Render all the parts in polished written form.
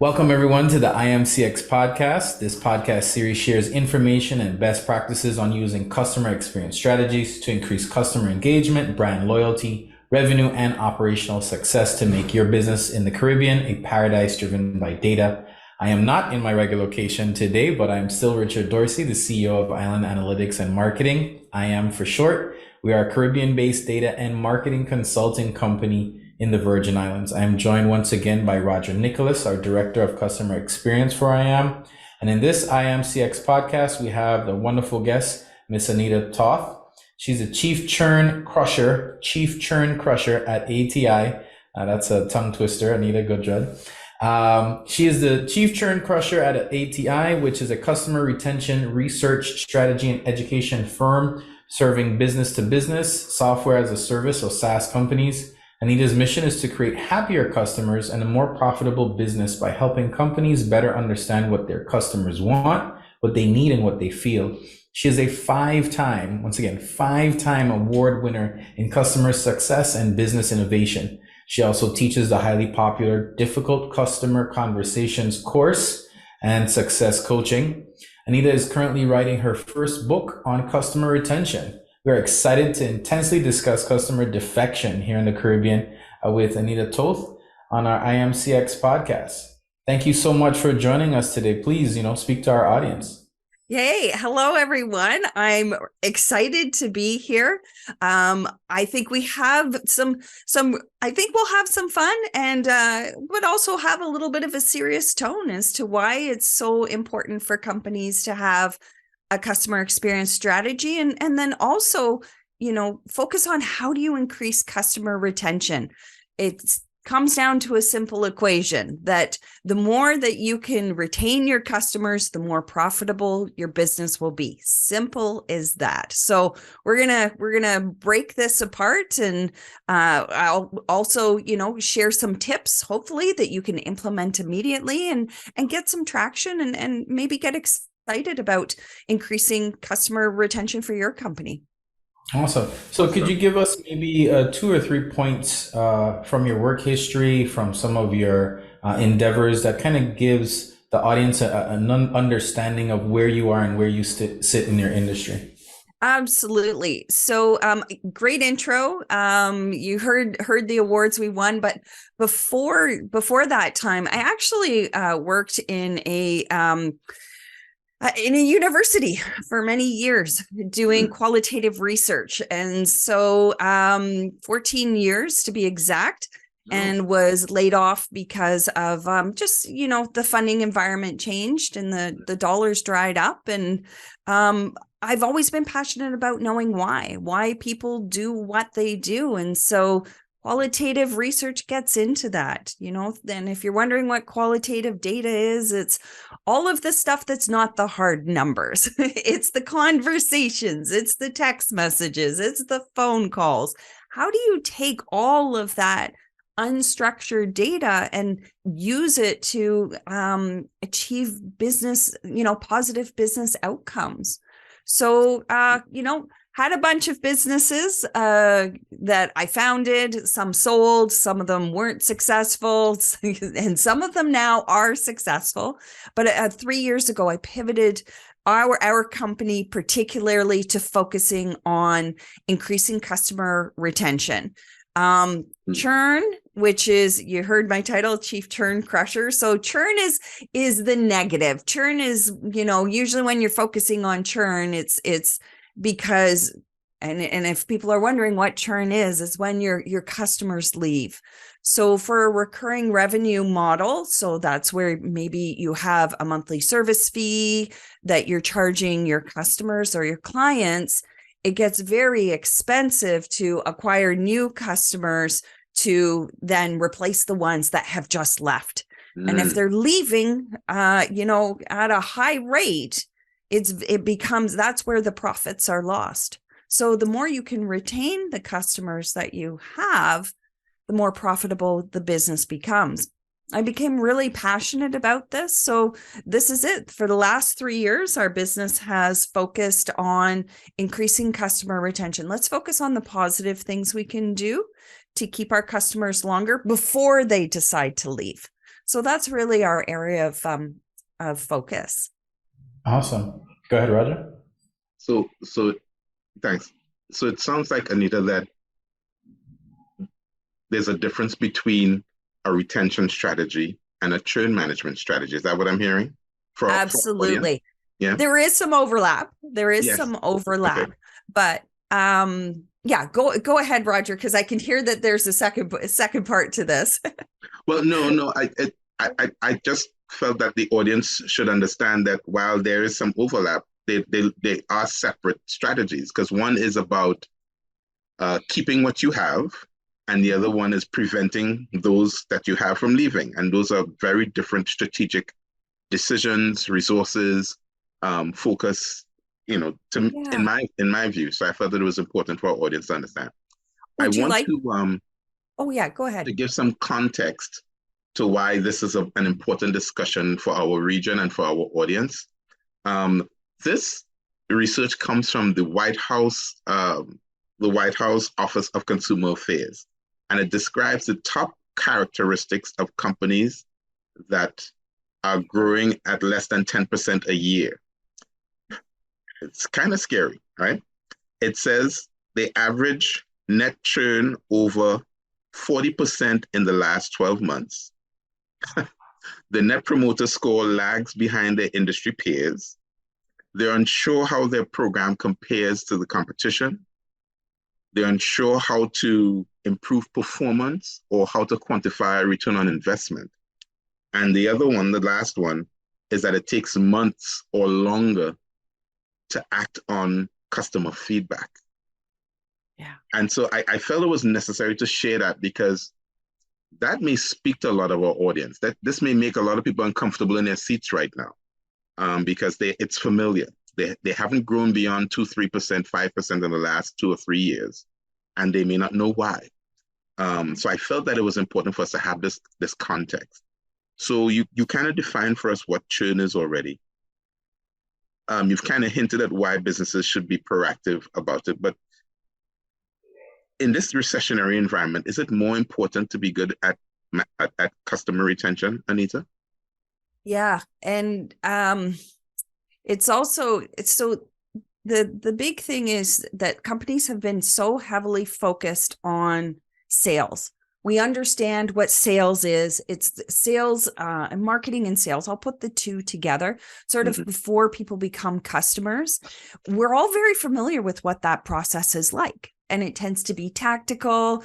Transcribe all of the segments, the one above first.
Welcome, everyone, to the IAM CX podcast. This podcast series shares information and best practices on using customer experience strategies to increase customer engagement, brand loyalty, revenue, and operational success to make your business in the Caribbean a paradise driven by data. I am not in my regular location today, but I am still Richard Dorsey, the CEO of Island Analytics and Marketing, IAM for short. We are a Caribbean-based data and marketing consulting company in the Virgin Islands. I am joined once again by Roger Nicholas, our Director of Customer Experience for IAM. And in this IAM CX podcast, we have the wonderful guest, Miss Anita Toth. She's a Chief Churn Crusher at ATI. That's a tongue twister, Anita, good job. She is the Chief Churn Crusher at ATI, which is a customer retention research strategy and education firm serving business to business, software as a service, or SaaS companies. Anita's mission is to create happier customers and a more profitable business by helping companies better understand what their customers want, what they need, and what they feel. She is a five-time award winner in customer success and business innovation. She also teaches the highly popular Difficult Customer Conversations course and SuccessCoaching. Anita is currently writing her first book on customer retention. We are excited to intensely discuss customer defection here in the Caribbean with Anita Toth on our IAM CX podcast. Thank you so much for joining us today. Please, speak to our audience. Yay. Hello, everyone. I'm excited to be here. I think we have I think we'll have some fun and but also have a little bit of a serious tone as to why it's so important for companies to have a customer experience strategy and then also, focus on how do you increase customer retention. It comes down to a simple equation that the more that you can retain your customers, the more profitable your business will be. Simple as that. So we're gonna break this apart, and I'll also share some tips, hopefully, that you can implement immediately and get some traction and maybe get excited about increasing customer retention for your company. Awesome. So could you give us maybe 2 or 3 points from your work history, from some of your endeavors that kind of gives the audience an understanding of where you are and where you sit in your industry? Absolutely. So great intro. You heard the awards we won, but before that time, I actually worked in a university for many years doing qualitative research. And so 14 years to be exact, and was laid off because of just, the funding environment changed and the dollars dried up. And I've always been passionate about knowing why people do what they do. And so qualitative research gets into that, then if you're wondering what qualitative data is, it's all of the stuff that's not the hard numbers. It's the conversations, it's the text messages, it's the phone calls. How do you take all of that unstructured data and use it to achieve business, positive business outcomes? So, had a bunch of businesses that I founded. Some sold, some of them weren't successful, and some of them now are successful. But 3 years ago, I pivoted our company particularly to focusing on increasing customer retention. Churn, which is, you heard my title, Chief Churn Crusher. So churn is the negative. Churn is, usually when you're focusing on churn, it's because, and if people are wondering what churn is when your customers leave. So for a recurring revenue model, so that's where maybe you have a monthly service fee that you're charging your customers or your clients, it gets very expensive to acquire new customers to then replace the ones that have just left. And if they're leaving, at a high rate, that's where the profits are lost. So the more you can retain the customers that you have, the more profitable the business becomes. I became really passionate about this. So this is it. For the last 3 years, our business has focused on increasing customer retention. Let's focus on the positive things we can do to keep our customers longer before they decide to leave. So that's really our area of focus. Awesome. Go ahead, Roger. So thanks. So it sounds like, Anita, that there's a difference between a retention strategy and a churn management strategy. Is that what I'm hearing? Absolutely. Yeah. There is some overlap. Yes. Okay. But yeah, go ahead, Roger, because I can hear that there's a second part to this. Well, no. I just felt that the audience should understand that while there is some overlap, they are separate strategies, because one is about keeping what you have, and the other one is preventing those that you have from leaving. And those are very different strategic decisions, resources, focus, in my view. So I felt that it was important for our audience to understand. Oh yeah, go ahead. To give some context to why this is an important discussion for our region and for our audience. This research comes from the White House Office of Consumer Affairs, and it describes the top characteristics of companies that are growing at less than 10% a year. It's kind of scary, right? It says they average net churn over 40% in the last 12 months. The net promoter score lags behind their industry peers. They're unsure how their program compares to the competition. They're unsure how to improve performance or how to quantify a return on investment. And the last one, is that it takes months or longer to act on customer feedback. Yeah. And so I felt it was necessary to share that, because that may speak to a lot of our audience. That this may make a lot of people uncomfortable in their seats right now, because it's familiar. They haven't grown beyond 2%, 3%, 5% in the last 2 or 3 years, and they may not know why. So I felt that it was important for us to have this context. So you kind of defined for us what churn is already. You've kind of hinted at why businesses should be proactive about it, but in this recessionary environment, is it more important to be good at customer retention, Anita? Yeah, and it's so the big thing is that companies have been so heavily focused on sales. We understand what sales is. It's sales and marketing and sales. I'll put the two together sort of before people become customers. We're all very familiar with what that process is like, and it tends to be tactical.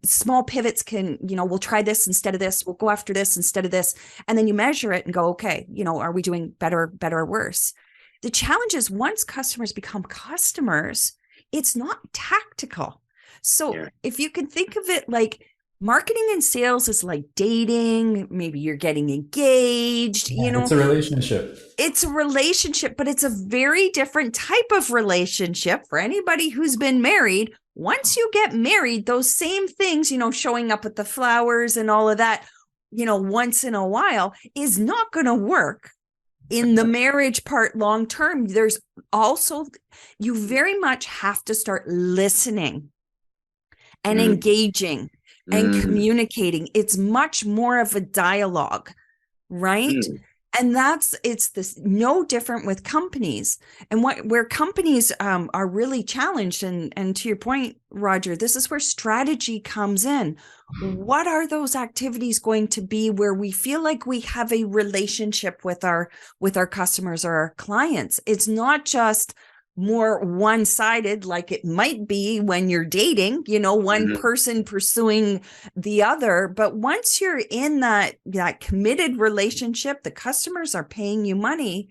Small pivots can, we'll try this instead of this. We'll go after this instead of this. And then you measure it and go, okay, are we doing better or worse? The challenge is once customers become customers, it's not tactical. So if you can think of it like marketing and sales is like dating, maybe you're getting engaged, It's a relationship. It's a relationship, but it's a very different type of relationship for anybody who's been married. Once you get married, those same things, showing up at the flowers and all of that, once in a while is not going to work in the marriage part long term. There's also, you very much have to start listening and engaging and communicating. It's much more of a dialogue, right? And it's this no different with companies. And where companies are really challenged, and to your point, Roger, this is where strategy comes in. What are those activities going to be where we feel like we have a relationship with our customers or our clients? It's not just more one-sided like it might be when you're dating, one person pursuing the other. But once you're in that committed relationship, the customers are paying you money.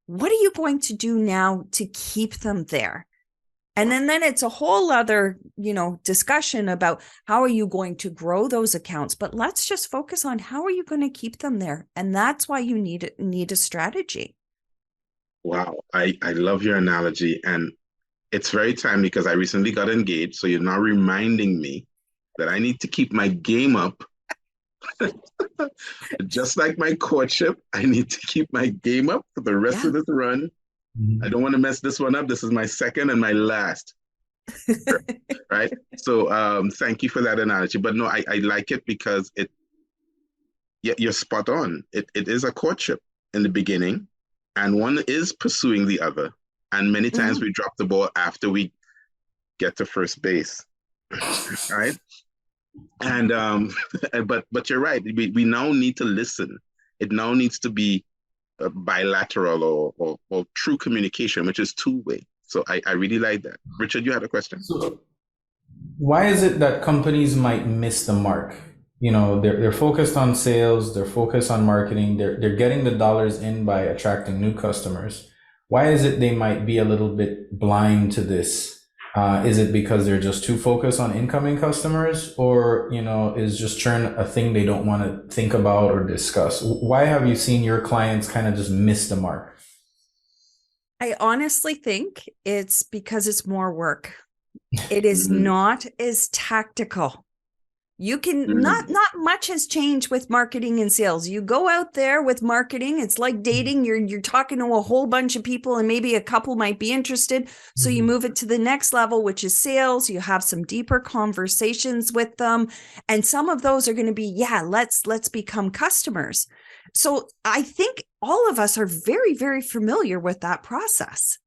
What are you going to do now to keep them there? And then it's a whole other, discussion about how are you going to grow those accounts, but let's just focus on how are you going to keep them there? And that's why you need a strategy. Wow. I love your analogy, and it's very timely because I recently got engaged. So you're now reminding me that I need to keep my game up. Just like my courtship, I need to keep my game up for the rest of this run. I don't want to mess this one up. This is my second and my last. Right? So thank you for that analogy. But no, I like it because you're spot on. It is a courtship in the beginning, and one is pursuing the other. And many times we drop the ball after we get to first base. Right? And but you're right. We now need to listen. It now needs to be bilateral or true communication, which is two-way. So I really like that. Richard, you had a question? So why is it that companies might miss the mark? They're focused on sales, they're focused on marketing, they're getting the dollars in by attracting new customers. Why is it they might be a little bit blind to this? Is it because they're just too focused on incoming customers, or is just churn a thing they don't want to think about or discuss? Why have you seen your clients kind of just miss the mark? I honestly think it's because it's more work. It is not as tactical. You can not much has changed with marketing and sales. You go out there with marketing, it's like dating. You're talking to a whole bunch of people and maybe a couple might be interested. So you move it to the next level, which is sales. You have some deeper conversations with them. And some of those are going to be, let's become customers. So I think all of us are very, very familiar with that process,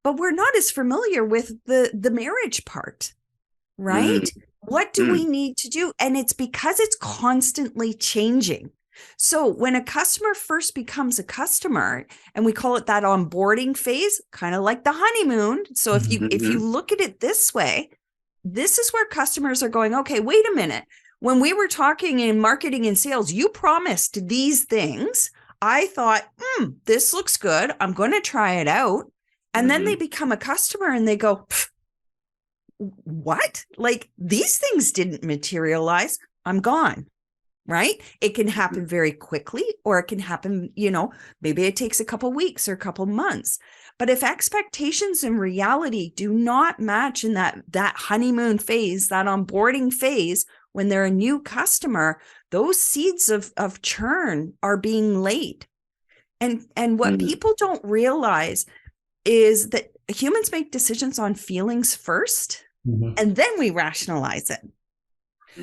but we're not as familiar with the marriage part, right? What do we need to do? And it's because it's constantly changing. So when a customer first becomes a customer, and we call it that onboarding phase, kind of like the honeymoon. So if you look at it this way, this is where customers are going, okay, wait a minute. When we were talking in marketing and sales, you promised these things. I thought, this looks good. I'm going to try it out. And then they become a customer and they go, what? Like, these things didn't materialize. I'm gone. Right? It can happen very quickly, or it can happen, maybe it takes a couple weeks or a couple months. But if expectations and reality do not match in that honeymoon phase, that onboarding phase, when they're a new customer, those seeds of churn are being laid. And what people don't realize is that humans make decisions on feelings first, and then we rationalize it.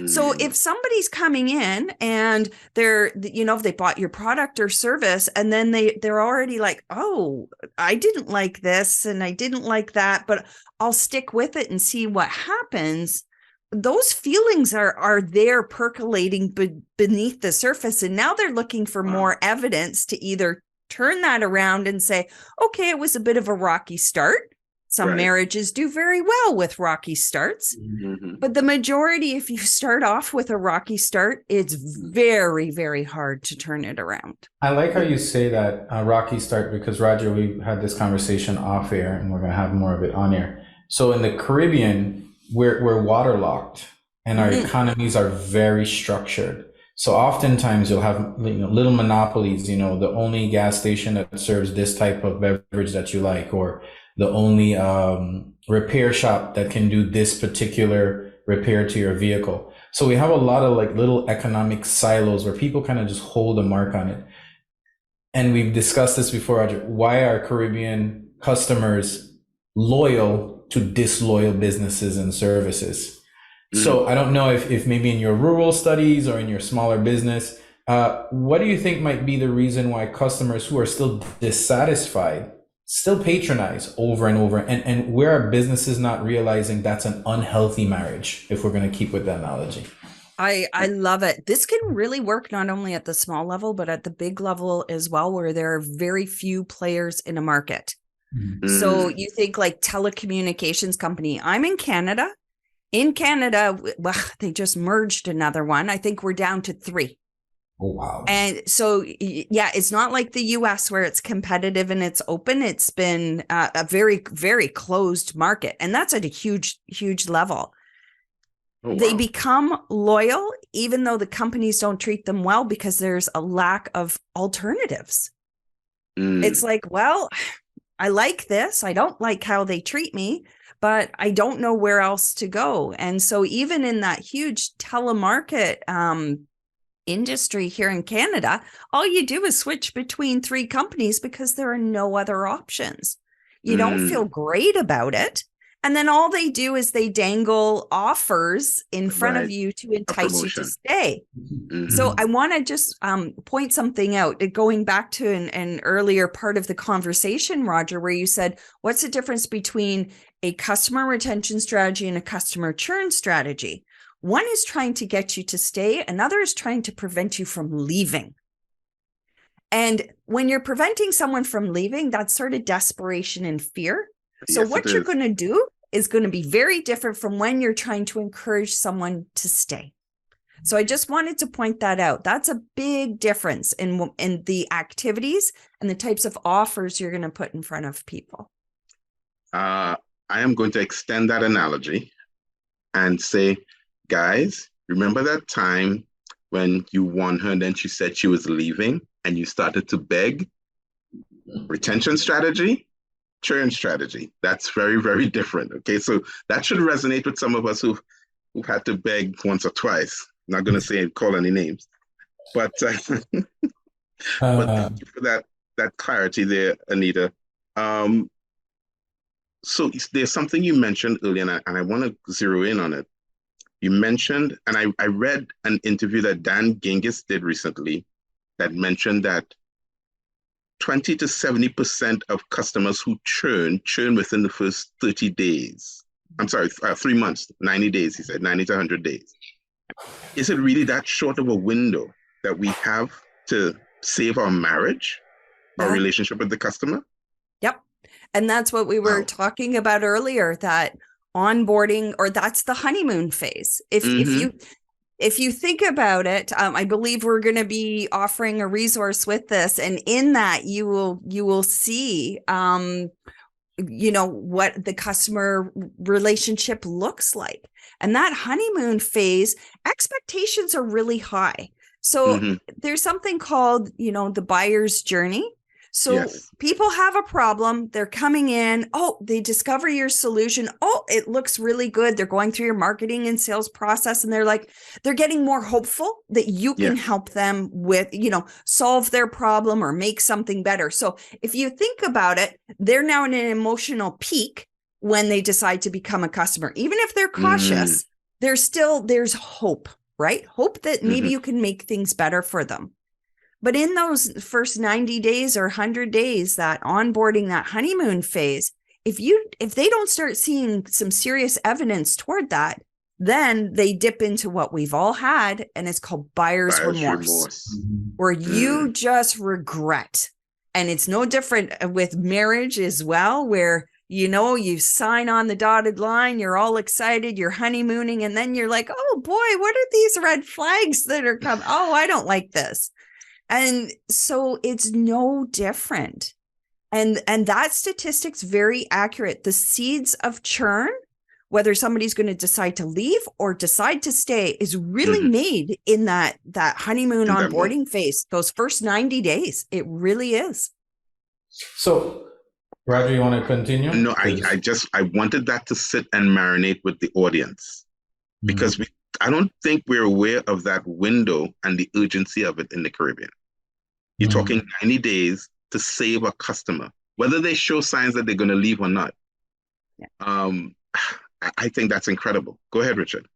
So if somebody's coming in and they're, if they bought your product or service, and then they're already like, oh, I didn't like this and I didn't like that, but I'll stick with it and see what happens. Those feelings are there percolating beneath the surface. And now they're looking for more evidence to either turn that around and say, okay, it was a bit of a rocky start. Some marriages do very well with rocky starts, but the majority, if you start off with a rocky start, it's very, very hard to turn it around. I like how you say that rocky start, because Roger, we had this conversation off air and we're going to have more of it on air. So in the Caribbean, we're waterlocked and our economies are very structured. So oftentimes you'll have little monopolies, the only gas station that serves this type of beverage that you like, or the only repair shop that can do this particular repair to your vehicle. So we have a lot of little economic silos where people kind of just hold a mark on it. And we've discussed this before, Roger. Why are Caribbean customers loyal to disloyal businesses and services? So I don't know if maybe in your rural studies or in your smaller business, what do you think might be the reason why customers who are still dissatisfied still patronize over and over, and where are businesses not realizing that's an unhealthy marriage, if we're going to keep with that analogy? I love it. This can really work not only at the small level, but at the big level as well, where there are very few players in a market. So you think like telecommunications company. I'm in Canada. In Canada, well, they just merged another one. I think we're down to 3. Oh, wow. And so, yeah, it's not like the US where it's competitive and it's open. It's been a very, very closed market. And that's at a huge, huge level. Oh, wow. They become loyal, even though the companies don't treat them well, because there's a lack of alternatives. It's like, well, I like this. I don't like how they treat me, but I don't know where else to go. And so even in that huge telemarket industry here in Canada, all you do is switch between 3 companies because there are no other options. You don't feel great about it. And then all they do is they dangle offers in front of Right. you to entice you to promotion. stay. Mhm. So I want to just point something out, going back to an earlier part of the conversation, Roger, where you said, what's the difference between a customer retention strategy and a customer churn strategy? One is trying to get you to stay. Another is trying to prevent you from leaving. And when you're preventing someone from leaving, that's sort of desperation and fear. So Yes, what it you're is. going to do is going to be very different from when you're trying to encourage someone to stay. So I just wanted to point that out. That's a big difference in the activities and the types of offers you're going to put in front of people. I am going to extend that analogy and say, guys, remember that time when you won her and then she said she was leaving and you started to beg? Retention strategy, churn strategy. That's very, very different. Okay, so that should resonate with some of us who've had to beg once or twice. I'm not going to call any names, but but thank you for that clarity there, Anita. So there's something you mentioned earlier, and I want to zero in on it. You mentioned, and I read an interview that Dan Gingis did recently that mentioned that 20 to 70% of customers who churn within the first 30 days. I'm sorry, 3 months, 90 days, he said, 90 to 100 days. Is it really that short of a window that we have to save our marriage, our relationship with the customer? Yep. And that's what we were talking about earlier, that onboarding, or that's the honeymoon phase. If you think about it, I believe we're going to be offering a resource with this, and in that you will see, what the customer relationship looks like. And that honeymoon phase, expectations are really high. So there's something called, the buyer's journey. So people have a problem. They're coming in. Oh, they discover your solution. Oh, it looks really good. They're going through your marketing and sales process, and they're getting more hopeful that you can help them with, solve their problem or make something better. So if you think about it, they're now in an emotional peak when they decide to become a customer. Even if they're cautious, there's hope, right? Hope that maybe you can make things better for them. But in those first 90 days or 100 days, that onboarding, that honeymoon phase, if they don't start seeing some serious evidence toward that, then they dip into what we've all had, and it's called buyer's remorse, where you just regret. And it's no different with marriage as well, where you sign on the dotted line, you're all excited, you're honeymooning, and then you're like, oh boy, what are these red flags that are coming? Oh, I don't like this. And so it's no different. And that statistic's very accurate. The seeds of churn, whether somebody's going to decide to leave or decide to stay, is really made in that honeymoon onboarding phase, those first 90 days. It really is. So, Roger, you want to continue? No, I wanted that to sit and marinate with the audience, because I don't think we're aware of that window and the urgency of it in the Caribbean. You're talking 90 days to save a customer, whether they show signs that they're going to leave or not. I think that's incredible. Go ahead, Richard.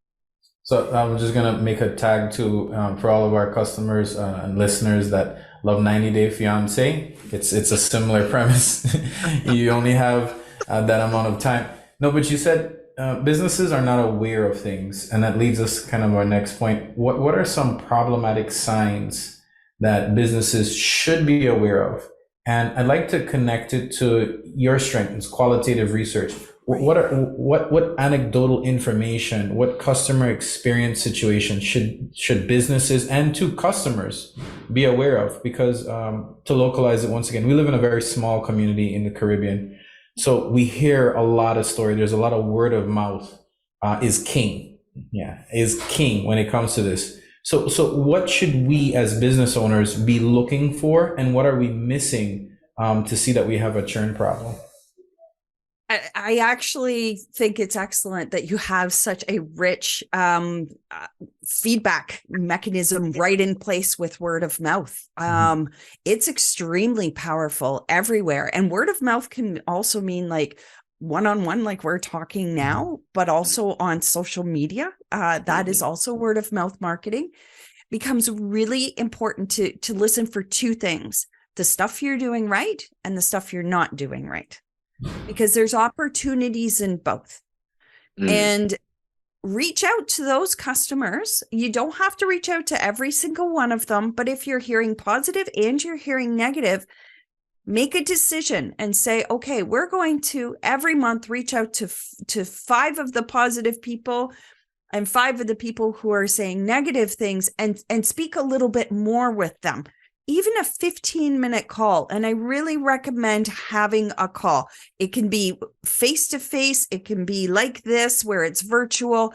So I'm just going to make a tag to for all of our customers and listeners that love 90 Day Fiancé. It's a similar premise. You only have that amount of time. No, but you said businesses are not aware of things. And that leads us kind of our next point. What are some problematic signs that businesses should be aware of? And I'd like to connect it to your strength, it's qualitative research. What anecdotal information, what customer experience situation should businesses and to customers be aware of? Because to localize it once again, we live in a very small community in the Caribbean, so we hear a lot of story. There's a lot of word of mouth is king. Is king when it comes to this. So what should we as business owners be looking for, and what are we missing to see that we have a churn problem? I actually think it's excellent that you have such a rich feedback mechanism right in place with word of mouth. It's extremely powerful everywhere. And word of mouth can also mean like one-on-one like we're talking now, but also on social media. That is also word of mouth marketing. Becomes really important to listen for two things: the stuff you're doing right and the stuff you're not doing right, because there's opportunities in both. And reach out to those customers. You don't have to reach out to every single one of them, but if you're hearing positive and you're hearing negative, make a decision and say, okay, we're going to every month reach out to 5 of the positive people and 5 of the people who are saying negative things, and speak a little bit more with them. Even a 15-minute call. And I really recommend having a call. It can be face-to-face. It can be like this, where it's virtual.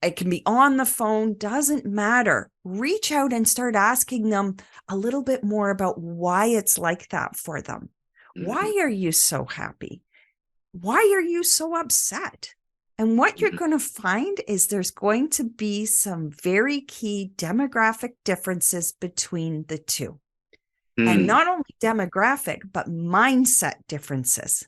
It can be on the phone. Doesn't matter. Reach out and start asking them a little bit more about why it's like that for them. Why are you so happy? Why are you so upset? And what you're going to find is there's going to be some very key demographic differences between the two. And not only demographic, but mindset differences.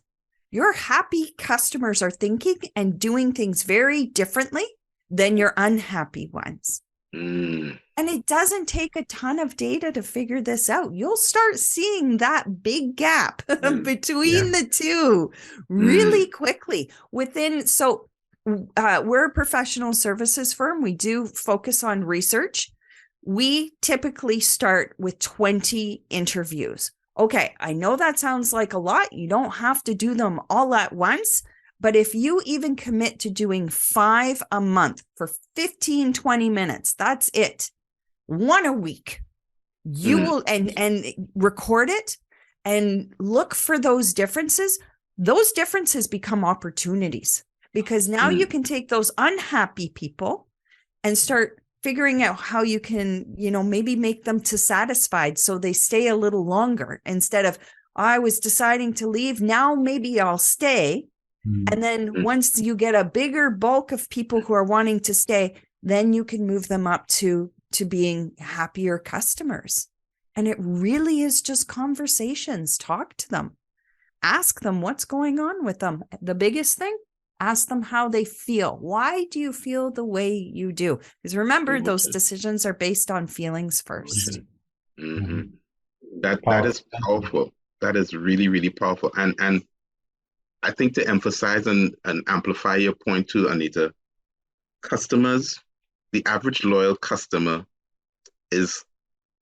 Your happy customers are thinking and doing things very differently than your unhappy ones. And it doesn't take a ton of data to figure this out. You'll start seeing that big gap between the two really quickly within. So we're a professional services firm. We do focus on research. We typically start with 20 interviews. Okay, I know that sounds like a lot. You don't have to do them all at once, but if you even commit to doing 5 a month for 15, 20 minutes, that's it. 1 a week. You will and record it and look for those differences. Those differences become opportunities, because now you can take those unhappy people and start figuring out how you can, maybe make them to satisfied so they stay a little longer, instead of, I was deciding to leave, now maybe I'll stay. And then once you get a bigger bulk of people who are wanting to stay, then you can move them up to being happier customers. And it really is just conversations. Talk to them. Ask them what's going on with them. The biggest thing, ask them how they feel. Why do you feel the way you do? Because remember, those decisions are based on feelings first. That is powerful. That is really, really powerful. And I think, to emphasize and amplify your point too, Anita, customers, the average loyal customer is,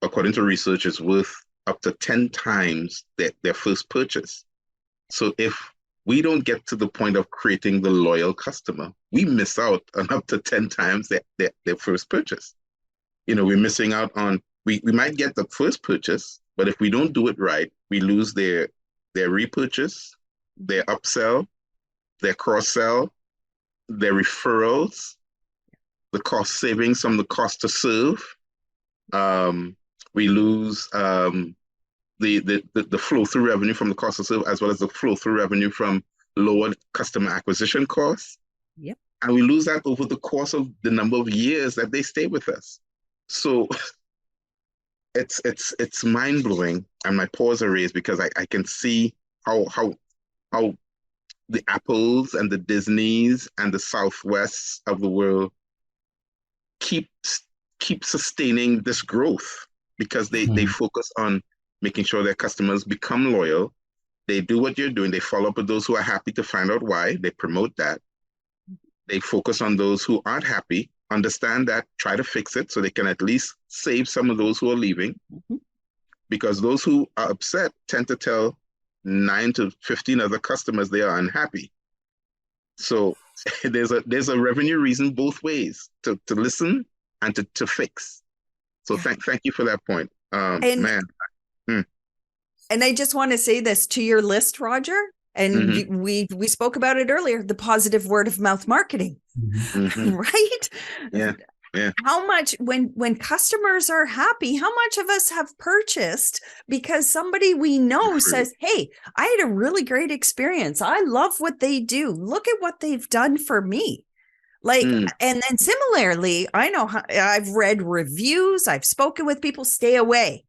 according to research, is worth up to 10 times their first purchase. So if we don't get to the point of creating the loyal customer, we miss out on up to 10 times their first purchase. We're missing out on, we might get the first purchase, but if we don't do it right, we lose their repurchase, their upsell, their cross-sell, their referrals, the cost savings from the cost to serve. We lose the flow-through revenue from the cost to serve, as well as the flow-through revenue from lowered customer acquisition costs. Yep. And we lose that over the course of the number of years that they stay with us. So it's mind-blowing, and my paws are raised, because I can see how the Apples and the Disneys and the Southwests of the world keep sustaining this growth, because they focus on making sure their customers become loyal. They do what you're doing. They follow up with those who are happy to find out why. They promote that. They focus on those who aren't happy, understand that, try to fix it so they can at least save some of those who are leaving. Because those who are upset tend to tell 9 to 15 other customers they are unhappy. So there's a revenue reason both ways, to listen and to fix. So thank you for that point. And I just want to say this to your list, Roger, and we spoke about it earlier, the positive word of mouth marketing, right? Yeah. How much, when customers are happy, how much of us have purchased because somebody we know says, hey, I had a really great experience. I love what they do. Look at what they've done for me. And then similarly, I know I've read reviews, I've spoken with people, stay away.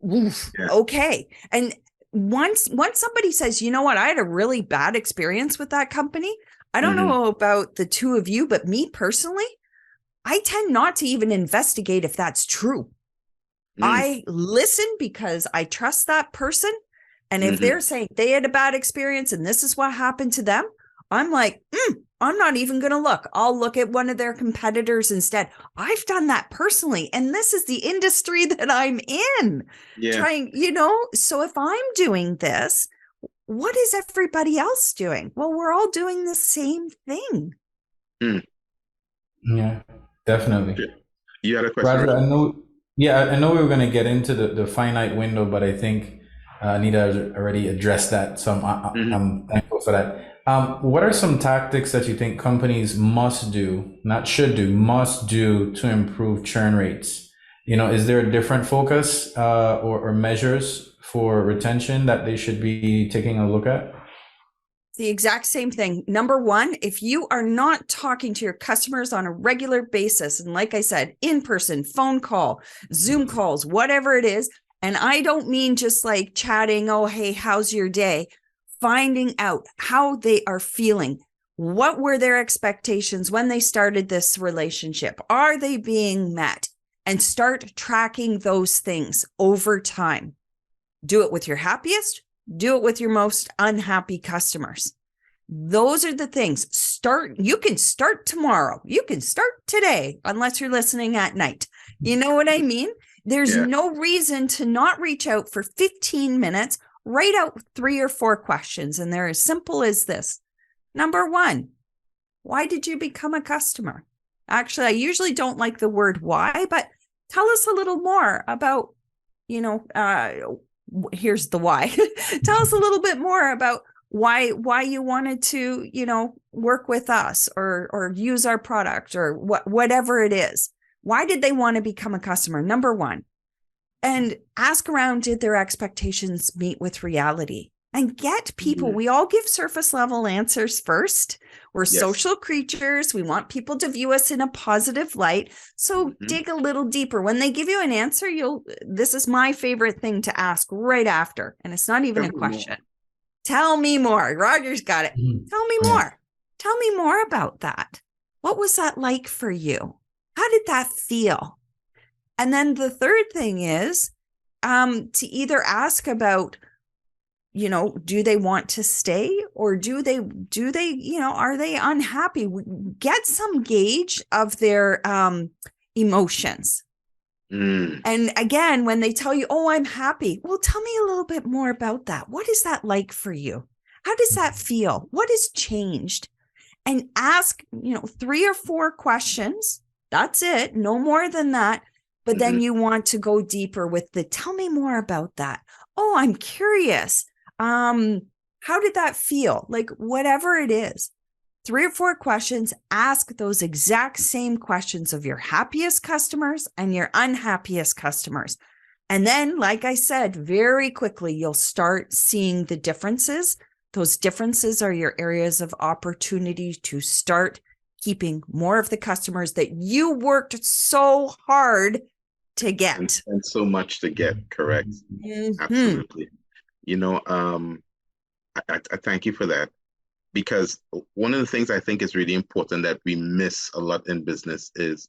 Oof, okay. And once somebody says, you know what, I had a really bad experience with that company. I don't know about the two of you, but me personally, I tend not to even investigate if that's true. I listen because I trust that person. And if they're saying they had a bad experience and this is what happened to them, I'm like, I'm not even going to look. I'll look at one of their competitors instead. I've done that personally. And this is the industry that I'm in. Trying, so if I'm doing this, what is everybody else doing? Well, we're all doing the same thing. Yeah, definitely. You had a question, Roger, I know we were going to get into the finite window, but I think Anita has already addressed that. So I'm thankful for that. What are some tactics that you think companies must do, not should do, must do to improve churn rates? Is there a different focus or measures for retention that they should be taking a look at? The exact same thing. Number one, if you are not talking to your customers on a regular basis, and like I said, in person, phone call, Zoom calls, whatever it is, and I don't mean just like chatting, oh, hey, how's your day? Finding out how they are feeling. What were their expectations when they started this relationship? Are they being met? And start tracking those things over time. Do it with your happiest. Do it with your most unhappy customers. Those are the things. You can start tomorrow. You can start today, unless you're listening at night. You know what I mean? There's no reason to not reach out for 15 minutes, write out 3 or 4 questions. And they're as simple as this. Number 1, why did you become a customer? Actually, I usually don't like the word why, but tell us a little more about, here's the why. Tell us a little bit more about why you wanted to, work with us or use our product or whatever it is. Why did they want to become a customer? Number 1. And ask around, did their expectations meet with reality? And get people, we all give surface level answers first. We're social creatures. We want people to view us in a positive light. So dig a little deeper. When they give you an answer, this is my favorite thing to ask right after. And it's not even a question. Tell me more. Roger's got it. Tell me more. Tell me more about that. What was that like for you? How did that feel? And then the third thing is to either ask about, do they want to stay or do they, are they unhappy? Get some gauge of their emotions. And again, when they tell you, oh, I'm happy. Well, tell me a little bit more about that. What is that like for you? How does that feel? What has changed? And ask, 3 or 4 questions. That's it. No more than that. But then you want to go deeper with tell me more about that. Oh, I'm curious. How did that feel? Like whatever it is, 3 or 4 questions, ask those exact same questions of your happiest customers and your unhappiest customers. And then, like I said, very quickly, you'll start seeing the differences. Those differences are your areas of opportunity to start keeping more of the customers that you worked so hard to get. And so much to get, correct. Absolutely. I thank you for that, because one of the things I think is really important that we miss a lot in business is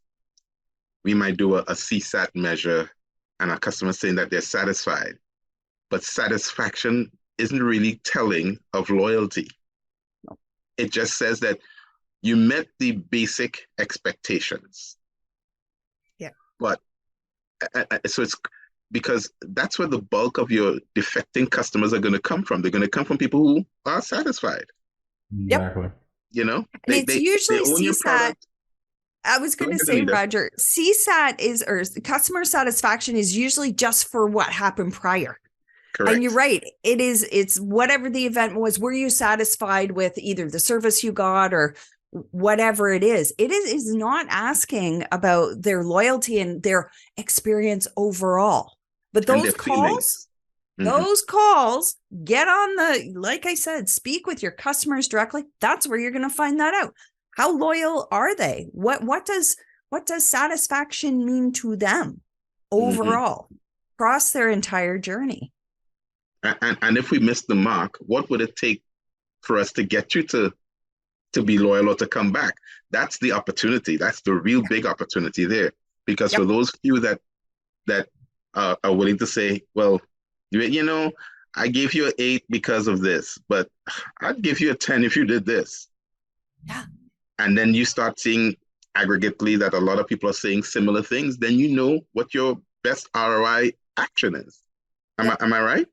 we might do a CSAT measure and our customers saying that they're satisfied, but satisfaction isn't really telling of loyalty. It just says that you met the basic expectations. Yeah. But so it's because that's where the bulk of your defecting customers are going to come from. They're going to come from people who are satisfied. Exactly. And it's usually CSAT. I was going to say, Roger, CSAT or customer satisfaction is usually just for what happened prior. Correct. And you're right. It's whatever the event was. Were you satisfied with either the service you got or whatever it is? It is not asking about their loyalty and their experience overall. But those calls, get on like I said, speak with your customers directly. That's where you're going to find that out. How loyal are they? What does satisfaction mean to them overall across their entire journey? And if we miss the mark, what would it take for us to get you to be loyal or to come back? That's the opportunity. That's the real big opportunity there. Because for those few that are willing to say, well, you know, I gave you an 8 because of this, but I'd give you a 10 if you did this. Yeah. And then you start seeing aggregately that a lot of people are saying similar things, then you know what your best ROI action is. Am I right?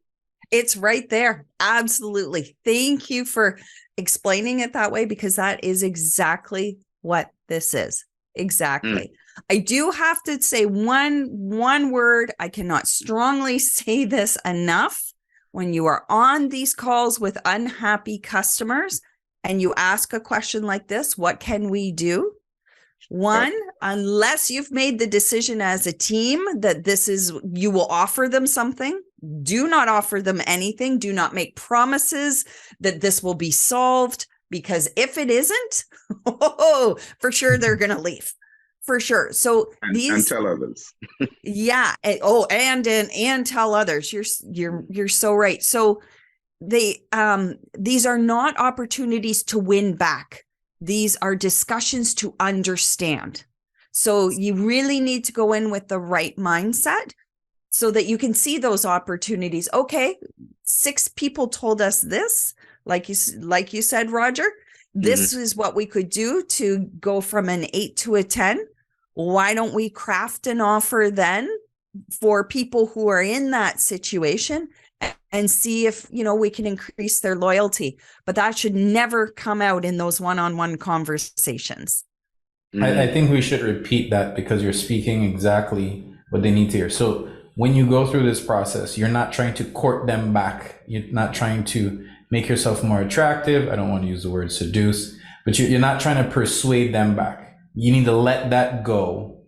It's right there. Absolutely. Thank you for explaining it that way, because that is exactly what this is. Exactly. I do have to say one word. I cannot strongly say this enough. When you are on these calls with unhappy customers and you ask a question like this, what can we do? One, unless you've made the decision as a team that this is, you will offer them something, do not offer them anything. Do not make promises that this will be solved, because if it isn't, for sure they're going to leave. For sure. So and tell others. Yeah. And tell others. You're so right. So these are not opportunities to win back. These are discussions to understand. So you really need to go in with the right mindset so that you can see those opportunities. Okay, 6 people told us this, like you said, Roger, this is what we could do to go from an 8 to a 10. Why don't we craft an offer then for people who are in that situation and see if, we can increase their loyalty? But that should never come out in those one-on-one conversations. I think we should repeat that, because you're speaking exactly what they need to hear. So when you go through this process, you're not trying to court them back. You're not trying to make yourself more attractive. I don't want to use the word seduce, but you're not trying to persuade them back. You need to let that go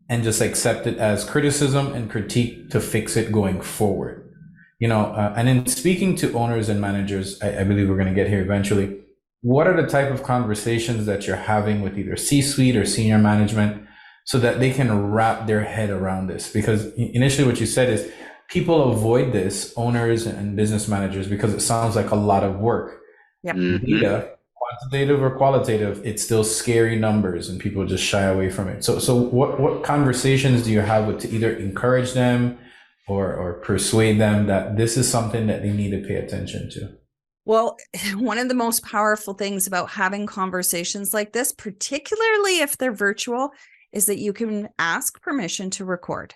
and just accept it as criticism and critique to fix it going forward. And in speaking to owners and managers, I believe we're going to get here eventually. What are the type of conversations that you're having with either C-suite or senior management so that they can wrap their head around this? Because initially what you said is people avoid this, owners and business managers, because it sounds like a lot of work. Yep. Data, quantitative or qualitative, it's still scary numbers and people just shy away from it. So what conversations do you have with to either encourage them or persuade them that this is something that they need to pay attention to? Well, one of the most powerful things about having conversations like this, particularly if they're virtual, is that you can ask permission to record.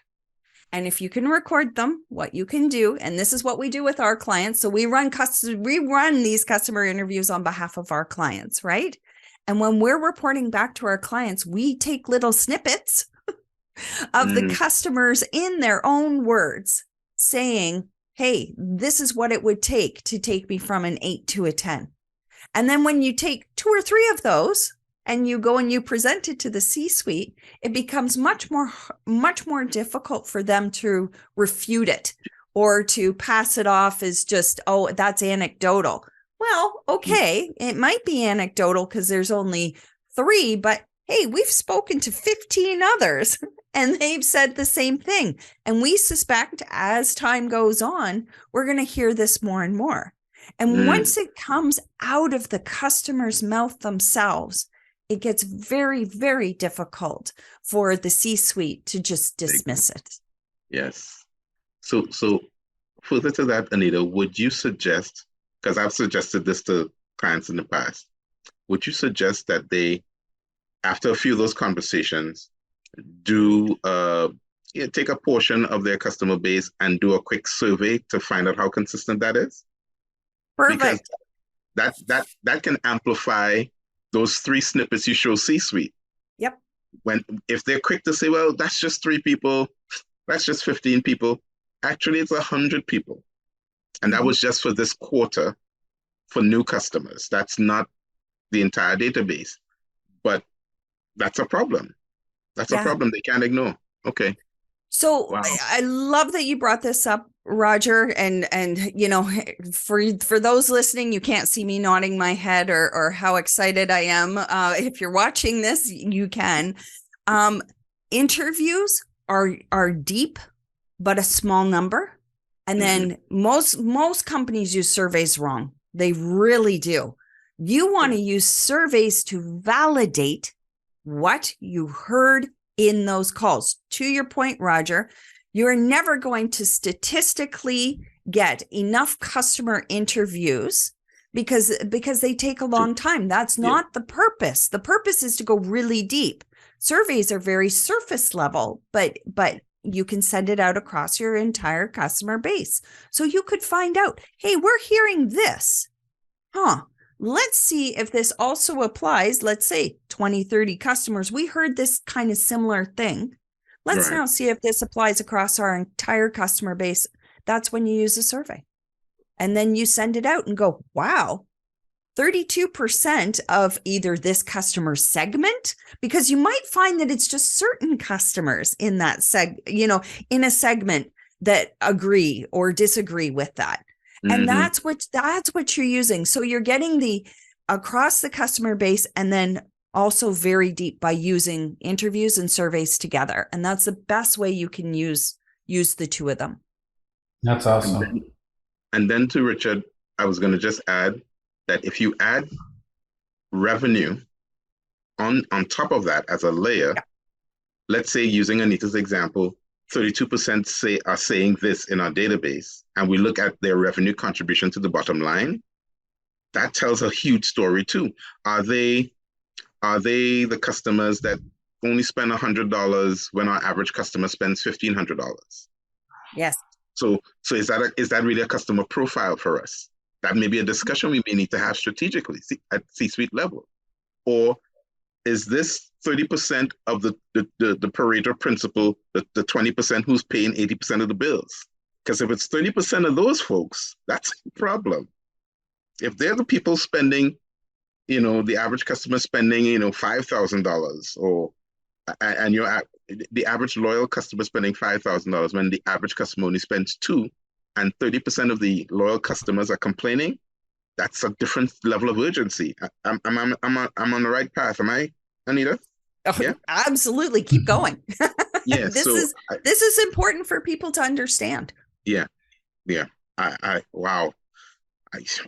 And if you can record them, what you can do, and this is what we do with our clients. So we run these customer interviews on behalf of our clients, right? And when we're reporting back to our clients, we take little snippets of the customers in their own words saying, hey, this is what it would take to take me from an 8 to a 10. And then when you take 2 or 3 of those and you go and you present it to the C-suite, it becomes much more difficult for them to refute it or to pass it off as just, oh, that's anecdotal. Well, okay, it might be anecdotal because there's only 3, but hey, we've spoken to 15 others and they've said the same thing. And we suspect as time goes on, we're going to hear this more and more. And once it comes out of the customer's mouth themselves, it gets very, very difficult for the C-suite to just dismiss it. Yes. So further to that, Anita, would you suggest, because I've suggested this to clients in the past, would you suggest that they, after a few of those conversations, do take a portion of their customer base and do a quick survey to find out how consistent that is? Perfect. Because that can amplify those 3 snippets you show C-suite. Yep. If they're quick to say, well, that's just 3 people, that's just 15 people, actually it's 100 people. And that was just for this quarter for new customers. That's not the entire database, but that's a problem. That's a problem they can't ignore. Okay. So wow. I love that you brought this up, Roger. And for those listening, you can't see me nodding my head or how excited I am. If you're watching this, you can. Interviews are deep, but a small number. And then most companies use surveys wrong. They really do. You want to use surveys to validate what you heard in those calls. To your point, Roger, you're never going to statistically get enough customer interviews because they take a long time. That's not the purpose. The purpose is to go really deep. Surveys are very surface level, but you can send it out across your entire customer base. So you could find out, hey, we're hearing this. Let's see if this also applies. Let's say 20, 30 customers. We heard this kind of similar thing. Let's now see if this applies across our entire customer base. That's when you use a survey. And then you send it out and go, wow, 32% of either this customer segment, because you might find that it's just certain customers in that in a segment that agree or disagree with that. And that's what you're using. So you're getting the across the customer base and then also very deep by using interviews and surveys together. And that's the best way you can use the two of them. That's awesome. And then to Richard, I was going to just add that if you add revenue on top of that as a layer, let's say using Anita's example, 32% are saying this in our database, and we look at their revenue contribution to the bottom line, that tells a huge story too. Are they the customers that only spend $100 when our average customer spends $1,500? Yes. So is that really a customer profile for us? That may be a discussion we may need to have strategically at C-suite level. Or is this 30% of the Pareto principle, the 20% who's paying 80% of the bills? Because if it's 30% of those folks, that's a problem. If they're the people spending, the average customer spending, $5,000, and the average loyal customer spending $5,000 when the average customer only spends $2,000, and 30% of the loyal customers are complaining, that's a different level of urgency. I'm on the right path, am I, Anita? Oh, yeah, absolutely. Keep going. Yeah, this is important for people to understand. Yeah. Wow.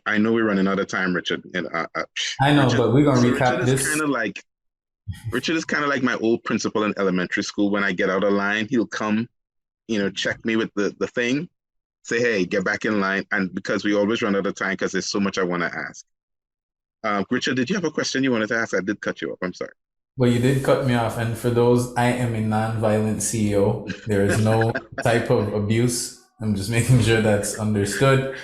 I know we're running out of time, Richard. And I know, but we're gonna recap this. Richard is kind of like my old principal in elementary school. When I get out of line, he'll come, check me with the thing, say, hey, get back in line. And because we always run out of time because there's so much I want to ask. Richard, did you have a question you wanted to ask? I did cut you off. I'm sorry. Well, you did cut me off. And for those, I am a non-violent CEO. There is no type of abuse. I'm just making sure that's understood.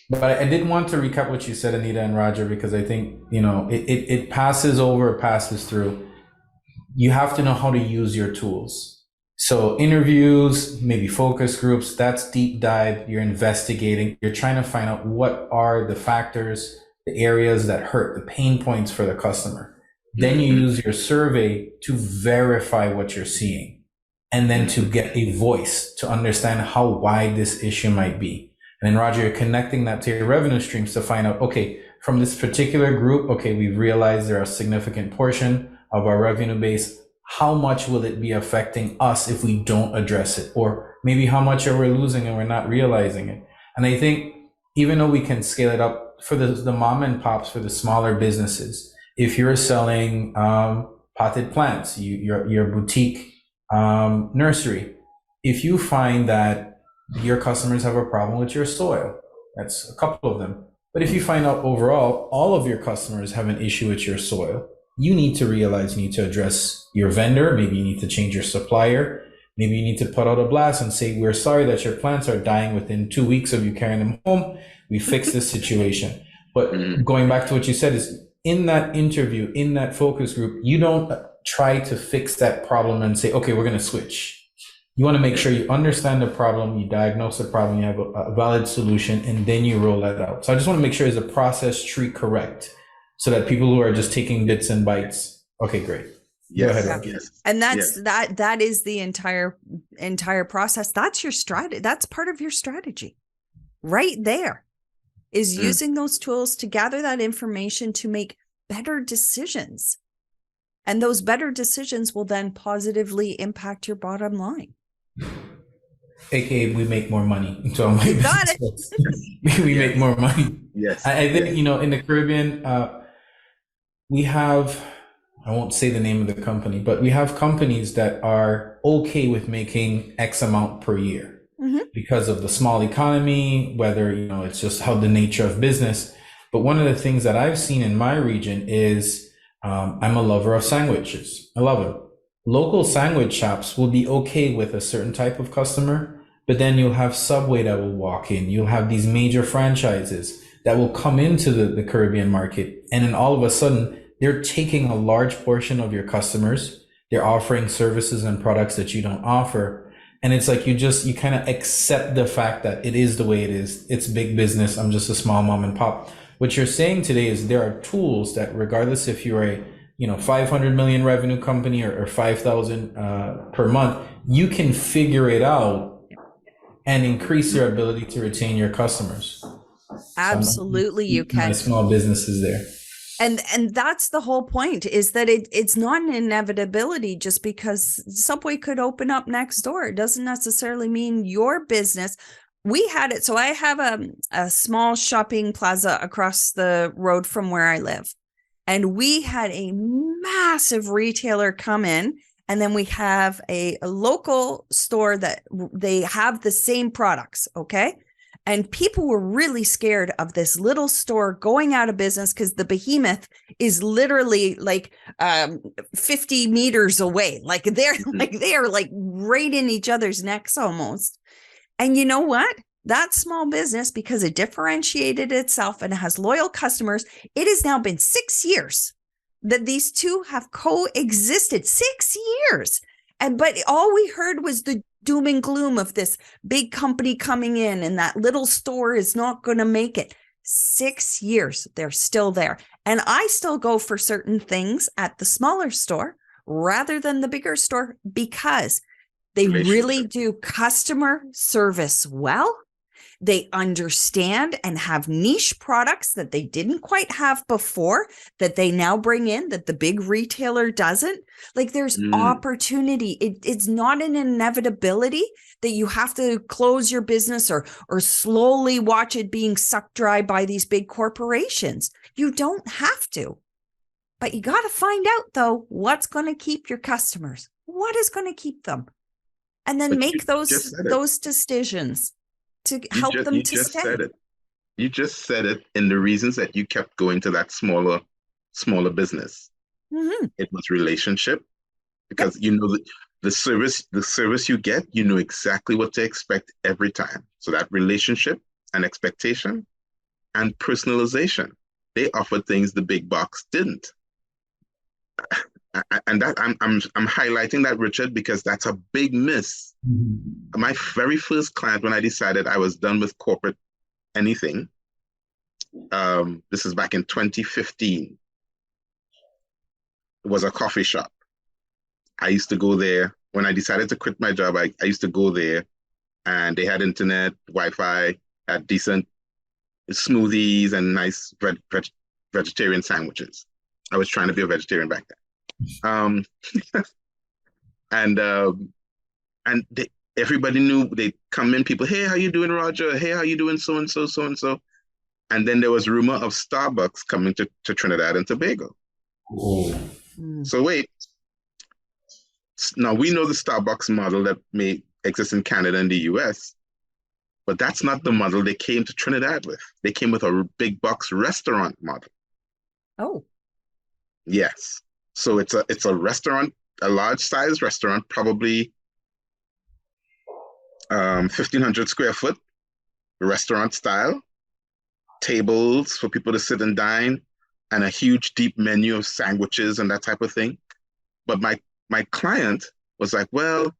But I did want to recap what you said, Anita and Roger, because I think, it passes through. You have to know how to use your tools. So interviews, maybe focus groups, that's deep dive. You're investigating. You're trying to find out what are the factors, the areas that hurt, the pain points for the customer. Then you use your survey to verify what you're seeing, and then to get a voice to understand how wide this issue might be. And then, Roger, you're connecting that to your revenue streams to find out, okay, from this particular group, okay, we've realized they're a significant portion of our revenue base. How much will it be affecting us if we don't address it? Or maybe how much are we losing and we're not realizing it? And I think even though we can scale it up for the mom and pops, for the smaller businesses, if you're selling potted plants, your boutique nursery, if you find that your customers have a problem with your soil, that's a couple of them. But if you find out overall, all of your customers have an issue with your soil, you need to realize you need to address your vendor. Maybe you need to change your supplier. Maybe you need to put out a blast and say, we're sorry that your plants are dying within 2 weeks of you carrying them home. We fixed this situation. But going back to what you said is, in that interview, in that focus group, you don't try to fix that problem and say, okay, we're going to switch. You want to make sure you understand the problem, you diagnose the problem, you have a valid solution, and then you roll that out. So I just want to make sure is the process tree correct so that people who are just taking bits and bytes. Okay, great. Yes. Go ahead. Yes. And that is the entire process. That's your strategy. That's part of your strategy right there, is using those tools to gather that information to make better decisions. And those better decisions will then positively impact your bottom line. AKA we make more money. So my You got it. business, we make Yes. more money. Yes. I think, Yes. you know, in the Caribbean, we have, I won't say the name of the company, but we have companies that are okay with making X amount per year Mhm. because of the small economy, whether, you know, it's just how the nature of business. But one of the things that I've seen in my region is I'm a lover of sandwiches. I love them. Local sandwich shops will be okay with a certain type of customer, but then you'll have Subway that will walk in. You'll have these major franchises that will come into the Caribbean market. And then all of a sudden, they're taking a large portion of your customers. They're offering services and products that you don't offer. And it's like you kind of accept the fact that it is the way it is. It's big business. I'm just a small mom and pop. What you're saying today is there are tools that regardless if you're a 500 million revenue company or 5,000 per month, you can figure it out and increase your ability to retain your customers. Absolutely, you My can. small businesses there. And that's the whole point, is that it's not an inevitability just because Subway could open up next door. It doesn't necessarily mean your business. We had it. So I have a small shopping plaza across the road from where I live. And we had a massive retailer come in. And then we have a local store that they have the same products. Okay. And people were really scared of this little store going out of business because the behemoth is literally like 50 meters away. Like they are like right in each other's necks almost. And you know what? That small business, because it differentiated itself and has loyal customers, it has now been 6 years that these two have coexisted. 6 years. But all we heard was the doom and gloom of this big company coming in and that little store is not going to make it. 6 years, they're still there. And I still go for certain things at the smaller store rather than the bigger store because they really do customer service well. They understand and have niche products that they didn't quite have before that they now bring in that the big retailer doesn't. Like there's opportunity. It's not an inevitability that you have to close your business or slowly watch it being sucked dry by these big corporations. You don't have to. But you got to find out, though, what's going to keep your customers. What is going to keep them? And then make those decisions to help them to stay. You just said it in the reasons that you kept going to that smaller business. Mm-hmm. It was relationship, because you know the service you get, you know exactly what to expect every time. So that relationship and expectation and personalization, they offered things the big box didn't. And that I'm highlighting that, Richard, because that's a big miss. Mm-hmm. My very first client, when I decided I was done with corporate anything, this is back in 2015, it was a coffee shop. I used to go there. When I decided to quit my job, I used to go there, and they had internet, Wi-Fi, had decent smoothies and nice vegetarian sandwiches. I was trying to be a vegetarian back then. And everybody knew. They come in, people, hey, how you doing, Roger? Hey, how you doing, so and so, so and so. And then there was rumor of Starbucks coming to Trinidad and Tobago. Oh. So wait, now we know the Starbucks model that may exist in Canada and the US, but that's not the model they came to Trinidad with. They came with a big box restaurant model. Oh. Yes. So it's a restaurant, a large size restaurant, probably 1,500 square foot, restaurant style, tables for people to sit and dine, and a huge deep menu of sandwiches and that type of thing. But my client was like, well,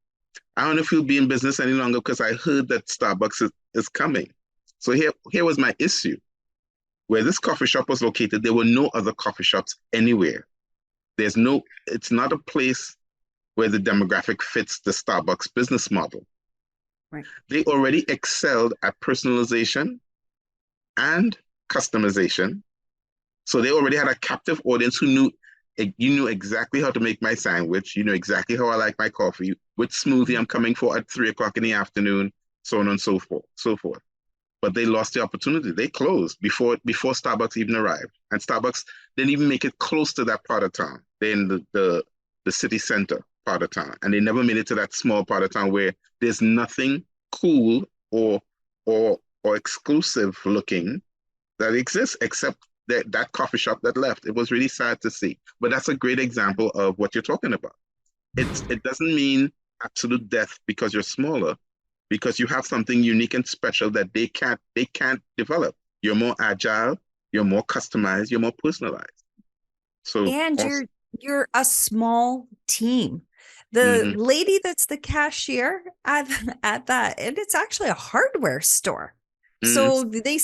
I don't know if you'll be in business any longer because I heard that Starbucks is coming. So here was my issue. Where this coffee shop was located, there were no other coffee shops anywhere. It's not a place where the demographic fits the Starbucks business model. Right. They already excelled at personalization and customization. So they already had a captive audience who knew You knew exactly how to make my sandwich. You know exactly how I like my coffee, which smoothie I'm coming for at 3 o'clock in the afternoon, so on and so forth. But they lost the opportunity. They closed before Starbucks even arrived. And Starbucks didn't even make it close to that part of town. They're in the city center part of town. And they never made it to that small part of town where there's nothing cool or exclusive looking that exists except that coffee shop that left. It was really sad to see. But that's a great example of what you're talking about. It doesn't mean absolute death because you're smaller, because you have something unique and special that they can't develop. You're more agile, you're more customized, you're more personalized. So and you're a small team. The lady that's the cashier at that, and it's actually a hardware store. So they've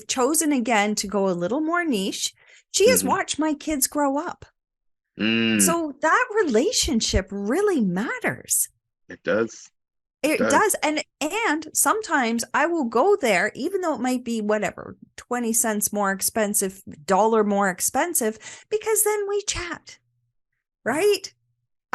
chosen again to go a little more niche. She has watched my kids grow up. So that relationship really matters. It does. It does. And sometimes I will go there, even though it might be whatever, 20 cents more expensive, $1 more expensive, because then we chat, right?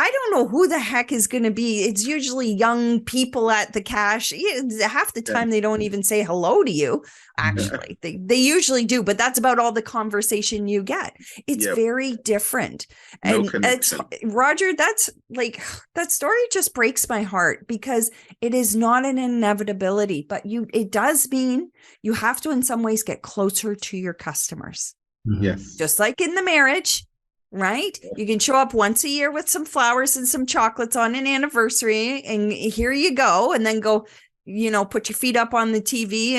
I don't know who the heck is going to be. It's usually young people at the cash. Half the time they don't even say hello to you. Actually, they usually do, but that's about all the conversation you get. It's very different. And it's Roger, that's like, that story just breaks my heart because it is not an inevitability, but it does mean you have to in some ways get closer to your customers. Yes. Just like in the marriage. Right? You can show up once a year with some flowers and some chocolates on an anniversary and here you go. And then go, put your feet up on the TV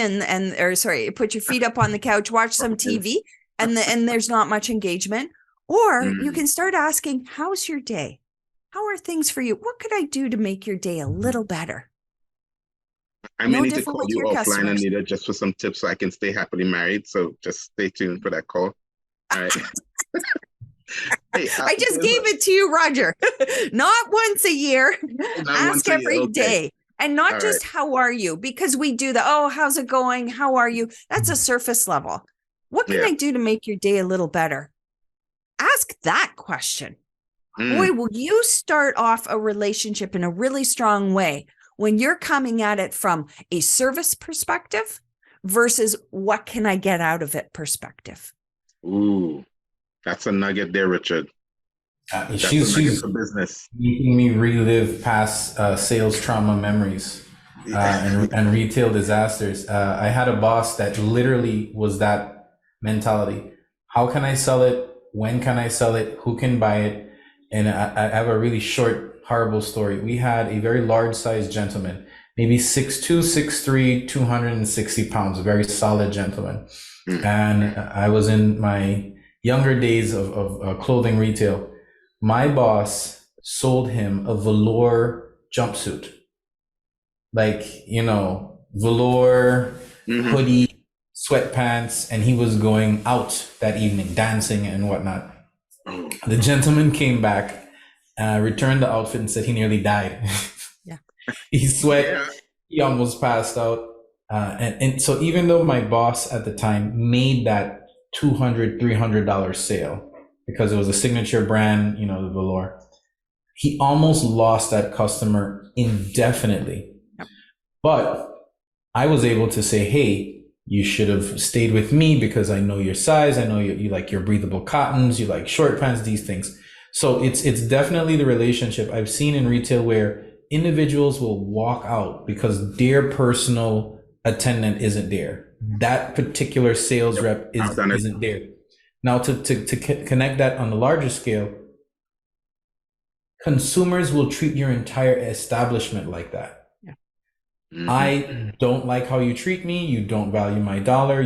put your feet up on the couch, watch some TV and there's not much engagement. Or you can start asking, how's your day? How are things for you? What could I do to make your day a little better? I may need to call you offline, Anita, just for some tips so I can stay happily married. So just stay tuned for that call. All right. Hey, I just gave it to you, Roger. Not once a year. Ask every day. And not all just how are you? Because we do how's it going? How are you? That's a surface level. What can I do to make your day a little better? Ask that question. Boy, will you start off a relationship in a really strong way when you're coming at it from a service perspective versus what can I get out of it perspective. Ooh. That's a nugget there, Richard. She's for business. Making me relive past sales trauma memories and retail disasters. I had a boss that literally was that mentality. How can I sell it? When can I sell it? Who can buy it? And I have a really short, horrible story. We had a very large-sized gentleman, maybe 6'2", 6'3", 260 pounds, a very solid gentleman. And I was in my younger days of clothing retail. My boss sold him a velour jumpsuit, like, velour hoodie, sweatpants, and he was going out that evening, dancing and whatnot. The gentleman came back, returned the outfit and said he nearly died. He sweat, he almost passed out. And so even though my boss at the time made that $200, $300 sale because it was a signature brand, the velour, he almost lost that customer indefinitely. But I was able to say, hey, you should have stayed with me because I know your size. I know you like your breathable cottons, you like short pants, these things. So it's definitely the relationship I've seen in retail where individuals will walk out because their personal attendant isn't there. That particular sales rep isn't there. Now to connect that on the larger scale, consumers will treat your entire establishment like that. I don't like how you treat me. You don't value my dollar.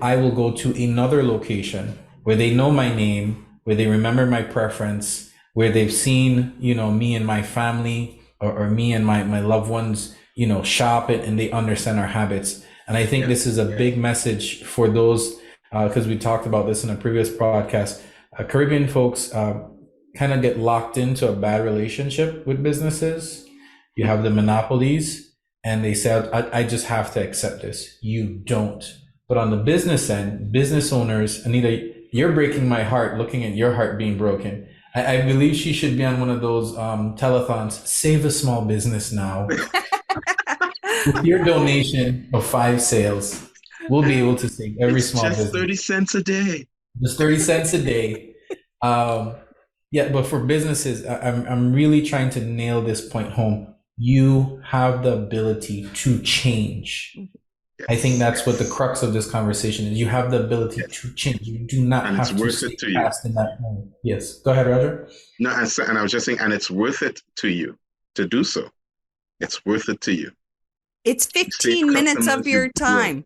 I will go to another location where they know my name, where they remember my preference, where they've seen, me and my family or me and my loved ones, shop it and they understand our habits. And I think this is a big message for those, because we talked about this in a previous podcast. Caribbean folks kind of get locked into a bad relationship with businesses. You have the monopolies and they say, I just have to accept this. You don't. But on the business end, business owners, Anita, you're breaking my heart looking at your heart being broken. I believe she should be on one of those telethons. Save a small business now. With your donation of 5 sales, we'll be able to save every It's small just business. 30 cents a day. Just 30 cents a day. Yeah, but for businesses, I'm really trying to nail this point home. You have the ability to change. Yes. I think that's what the crux of this conversation is. You have the ability to change. You do not And have it's to worth stay it to you. fast in that moment. Yes. Go ahead, Roger. No, and I was just saying, and it's worth it to you to do so. It's worth it to you. It's 15 minutes of your time.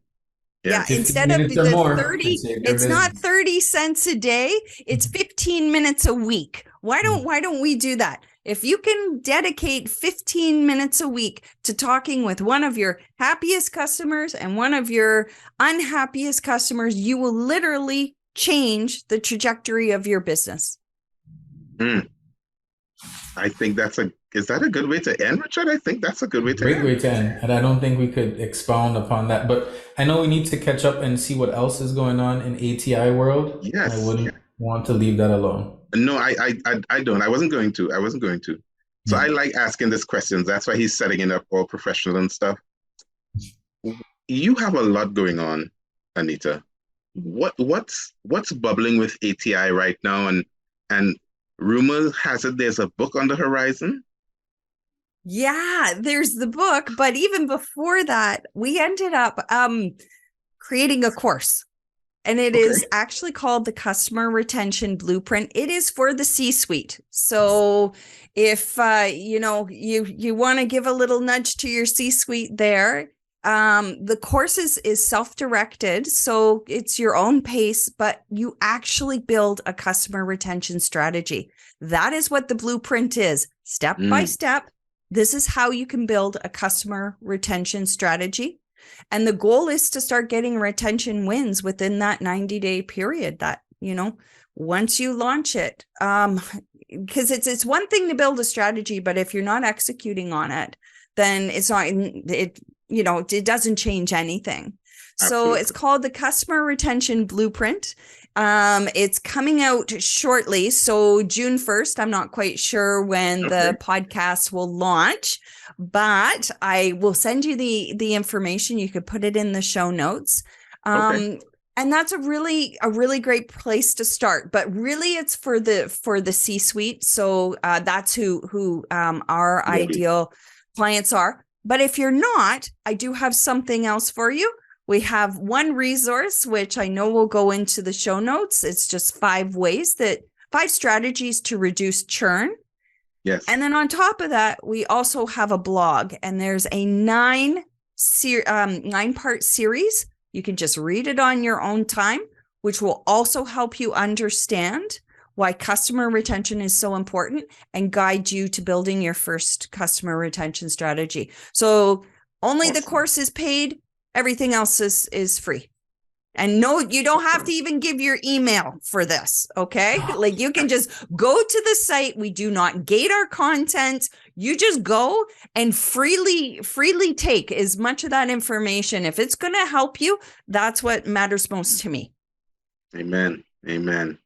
Yeah, instead of the 30, it's not 30 cents a day, it's 15 minutes a week. Why don't we do that? If you can dedicate 15 minutes a week to talking with one of your happiest customers and one of your unhappiest customers, you will literally change the trajectory of your business. I think is that a good way to end, Richard? I think that's a good way to end. Great way to end. And I don't think we could expound upon that, but I know we need to catch up and see what else is going on in ATI world. Yes. I wouldn't want to leave that alone. No, I don't. I wasn't going to. So I like asking these questions. That's why he's setting it up all professional and stuff. You have a lot going on, Anita. What's bubbling with ATI right now? And rumor has it there's a book on the horizon? Yeah, there's the book, but even before that, we ended up creating a course. And it is actually called the Customer Retention Blueprint. It is for the C-suite. So if you want to give a little nudge to your C-suite there, the course is self-directed, so it's your own pace, but you actually build a customer retention strategy. That is what the blueprint is, step by step. This is how you can build a customer retention strategy. And the goal is to start getting retention wins within that 90-day period that, once you launch it, because it's one thing to build a strategy, but if you're not executing on it, then it doesn't change anything. Absolutely. So it's called the Customer Retention Blueprint. It's coming out shortly. So June 1st, I'm not quite sure when the podcast will launch, but I will send you the information. You could put it in the show notes. And that's a really great place to start, but really it's for the C-suite. So that's who our ideal clients are. But if you're not, I do have something else for you. We have one resource, which I know will go into the show notes. It's just 5 strategies to reduce churn. Yes. And then on top of that, we also have a blog, and there's a 9-part series. You can just read it on your own time, which will also help you understand why customer retention is so important and guide you to building your first customer retention strategy. So only the course is paid. Everything else is free. And no, you don't have to even give your email for this. Okay. Like you can just go to the site. We do not gate our content. You just go and freely take as much of that information. If it's going to help you, that's what matters most to me. Amen. Amen.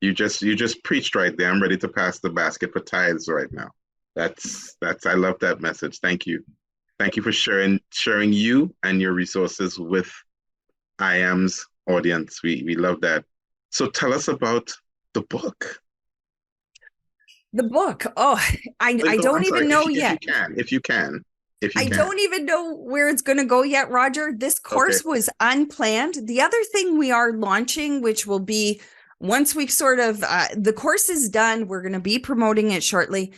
You just preached right there. I'm ready to pass the basket for tithes right now. That's I love that message. Thank you. Thank you for sharing you and your resources with IAM's audience. We love that. So tell us about the book. The book. Oh, I don't even know yet. If you can. I don't even know where it's going to go yet, Roger. This course was unplanned. The other thing we are launching, which will be once we sort of, the course is done, we're going to be promoting it shortly.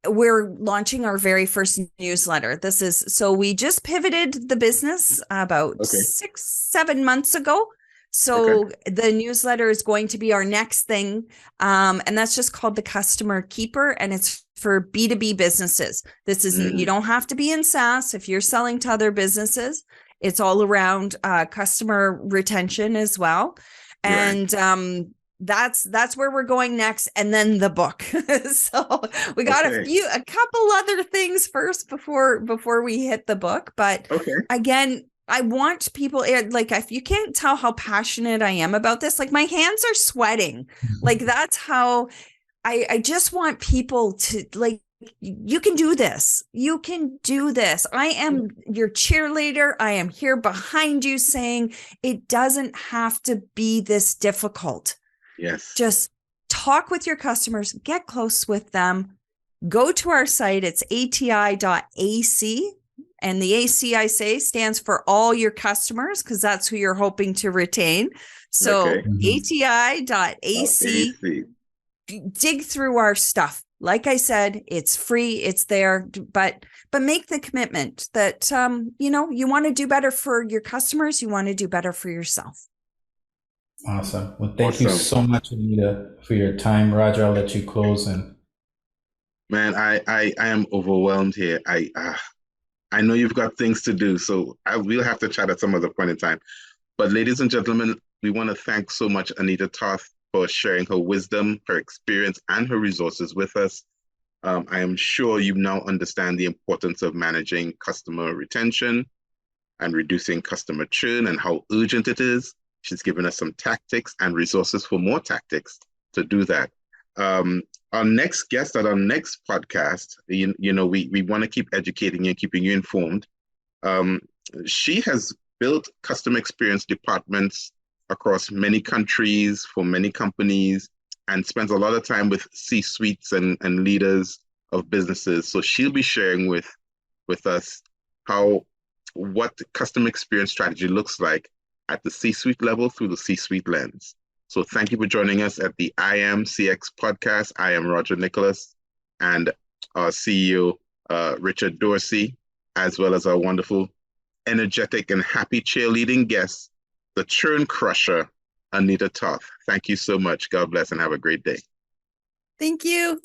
We're launching our very first newsletter. So we just pivoted the business about 6-7 months ago. So the newsletter is going to be our next thing. And that's just called the Customer Keeper. And it's for B2B businesses. This is, you don't have to be in SaaS if you're selling to other businesses. It's all around customer retention as well. And that's where we're going next, and then the book. So we got a couple other things first before we hit the book. But again, I want people, like, if you can't tell how passionate I am about this, like my hands are sweating. Like that's how I just want people to, like, you can do this. You can do this. I am your cheerleader. I am here behind you saying it doesn't have to be this difficult. Yes. Just talk with your customers, get close with them, go to our site. It's ati.ac. And the AC, I say, stands for all your customers, because that's who you're hoping to retain. So ati.ac, AC. dig through our stuff. Like I said, it's free, it's there, but make the commitment that, you want to do better for your customers. You want to do better for yourself. Awesome. Well, thank you so much, Anita, for your time. Roger, I'll let you close. And man, I am overwhelmed here. I know you've got things to do, so we'll have to chat at some other point in time. But ladies and gentlemen, we want to thank so much Anita Toth for sharing her wisdom, her experience, and her resources with us. I am sure you now understand the importance of managing customer retention and reducing customer churn and how urgent it is. She's given us some tactics and resources for more tactics to do that. Our next guest at our next podcast, we want to keep educating you and keeping you informed. She has built customer experience departments across many countries for many companies and spends a lot of time with C-suites and leaders of businesses. So she'll be sharing with us what customer experience strategy looks like at the C-suite level through the C-suite lens. So thank you for joining us at the IAM CX podcast. I am Roger Nicholas, and our CEO, Richard Dorsey, as well as our wonderful, energetic, and happy cheerleading guest, the Churn Crusher, Anita Toth. Thank you so much. God bless and have a great day. Thank you.